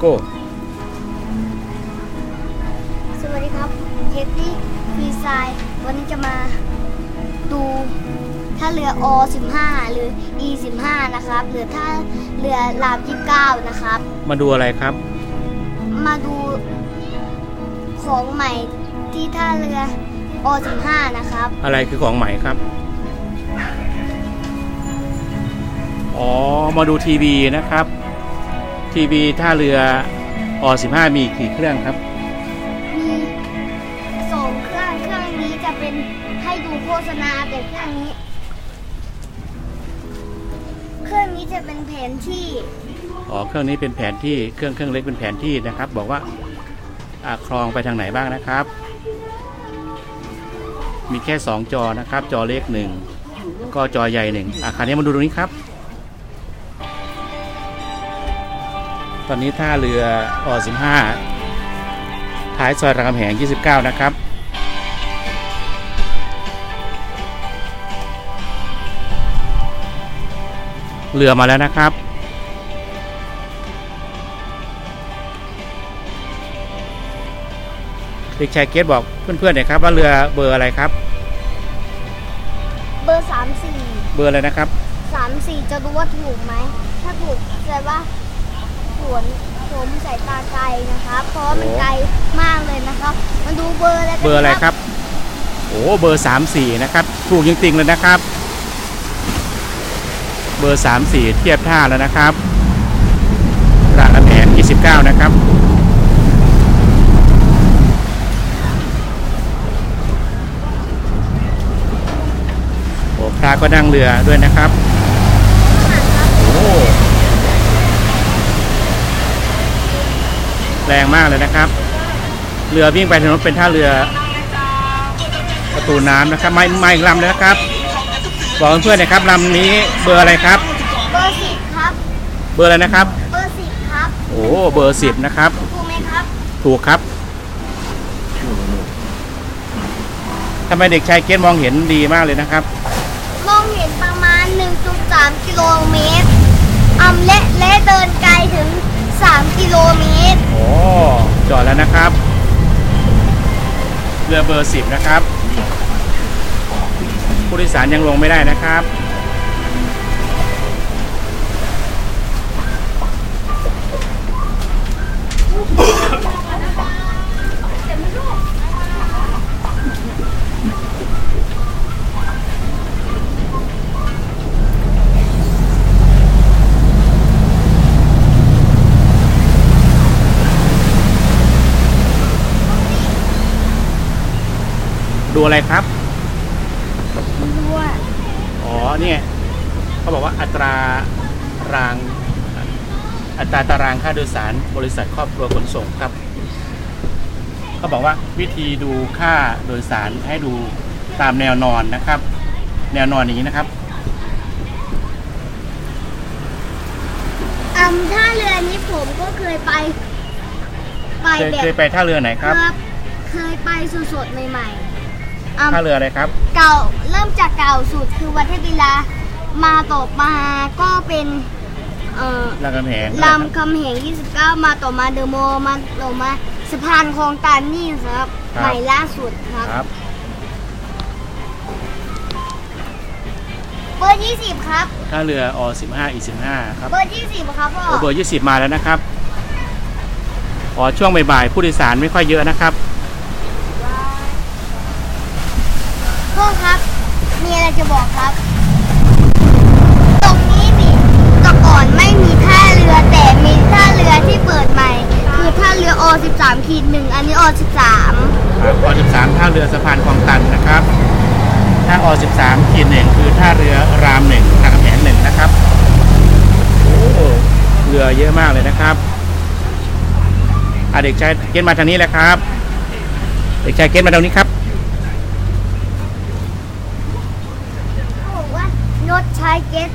go สวัสดีครับเทปที่ฟรีไซน์วันนี้จะมาดูท่าเรืออ15หรือ E15นะครับหรือท่าเรือราม29นะครับมาดูอะไรครับมาดูของใหม่ที่ท่าเรืออ15นะครับอะไรคือของใหม่ครับอ๋อมาดูทีวีนะครับทีวีท่าเรืออ15มีกี่เครื่องครับมี2เครื่องนี้จะเป็นให้ดูโฆษณาแต่เครื่องนี้จะเป็นแผนที่อ๋อเครื่องนี้เป็นแผนที่เครื่องเล็กเป็นแผนที่นะครับบอกว่าคลองไปทางไหนบ้างนะครับมีแค่2จอนะครับจอเล็ก1ก็จอใหญ่1คราวนี้มาดูตรงนี้ครับตอนนี้ท่าเรืออ15ท้ายซอยรามคำแหง29นะครับเรือมาแล้วนะครับเด็กชายเกตบอกเพื่อนๆหน่อยครับว่าเรือเบอร์อะไรครับเบอร์34เบอร์อะไรนะครับ34จะดูว่าถูกไหมถ้าถูกแปลว่าสวนผมสายตาไกลนะครับเพราะมันไกลมากเลยนะครับมาดูเบอร์อะไรกันเบอร์อะไรครับโอ้เบอร์34นะครับถูกจริงๆเลยนะครับเบอร์34เทียบท่าแล้วนะครับรามคำแหง29นะครับโอ้พระก็นั่งเรือด้วยนะครับโอ้แรงมากเลยนะครับเรือวิ่งไปถนนเป็นท่าเรือประตูน้ำนะครับไม่อีกลำเลยนะครับบอกเพื่อนๆนะครับลำนี้เบอร์อะไรครับเบอร์10ครับเบอร์อะไรนะครับเบอร์10ครับโอ้เบอร์10นะครับถูกไหมครับถูกครับทำไมเด็กชายเกตมองเห็นดีมากเลยนะครับมองเห็นประมาณ 1.3 กิโลเมตรและเดินไกลถึง3 กิโลเมตรโอ้จอดแล้วนะครับเรือเบอร์10นะครับผู้โดยสารยังลงไม่ได้นะครับดูอะไรครับอ๋อเนี่ยเขาบอกว่าอัตราตารางค่าโดยสารบริษัทครอบครัวขนส่งครับเขาบอกว่าวิธีดูค่าโดยสารให้ดูตามแนวนอนนะครับแนวนอนอย่างนี้นะครับท่าเรือนี้ผมก็เคยไปเคยไปท่าเรือไหนครับเคยไปสดๆใหม่ๆท่าเรืออะไรครับเก่าเริ่มจากเก่าสุดคือวัดเทพลีลามาต่อมาก็เป็นรามคำแหง29มาต่อมาเดอะมอลล์มาต่อมาสะพานคลองตันนี่ครับใหม่ล่าสุดครับเบอร์20ครับท่าเรืออ15 E15ครับเบอร์20ครับพ่อเบอร์20มาแล้วนะครับช่วงบ่ายๆผู้โดยสารไม่ค่อยเยอะนะครับพ่อครับมีอะไรจะบอกครับตรงนี้มีแต่ก่อนไม่มีท่าเรือแต่มีท่าเรือที่เปิดใหม่คือท่าเรือ13-1อันนี้13ครับ13ท่าเรือสะพานคลองตันนะครับท่า13-1คือท่าเรือราม1รามคำแหง1นะครับโอ้เรือเยอะมากเลยนะครับเด็กชายเกตมาทางนี้แหละครับเด็กชายเกตมาทางนี้ครับเขาบอกว่ารถใช้เกต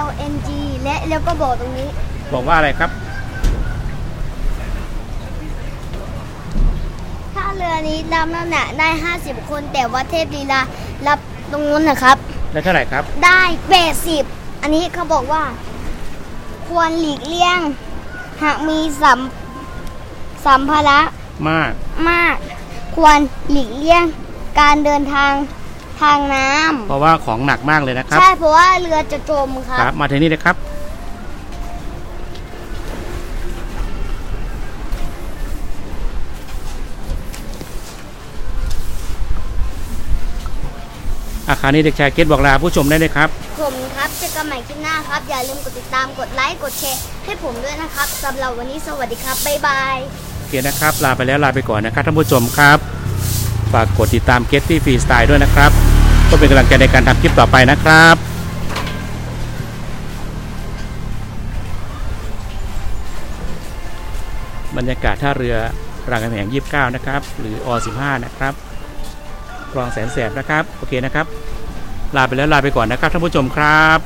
LNG แล้วก็บอกตรงนี้บอกว่าอะไรครับท่าเรือนี้รับน้ำหนักได้50คนแต่ว่าเทพลีลารับตรงนู้นนะครับได้เท่าไหร่ครับได้80อันนี้เขาบอกว่าควรหลีกเลี่ยง หากมีสัมภาระมาก ควรหลีกเลี่ยงการเดินทางน้ำ เพราะว่าของหนักมากเลยนะครับ ใช่เพราะว่าเรือจะจมครั ครับ บมาที่นี่เลยครับอาคารนี้เด็กชายเกตบอกลาผู้ชมได้เลยครับ ผมครับเจอกันใหม่คลิปหน้าครับ อย่าลืมกดติดตามกดไลค์กดแชร์ให้ผมด้วยนะครับสำหรับวันนี้สวัสดีครับบ๊ายบาย โอเคนะครับลาไปแล้วลาไปก่อนนะครับท่านผู้ชมครับฝากกดติดตามเกตตี้ฟรีสไตล์ด้วยนะครับก็เป็นกำลังใจในการทำคลิปต่อไปนะครับบรรยากาศท่าเรือรามคำแหง29นะครับหรืออ15นะครับคลองแสนแสบนะครับโอเคนะครับลาไปแล้วลาไปก่อนนะครับท่านผู้ชมครับ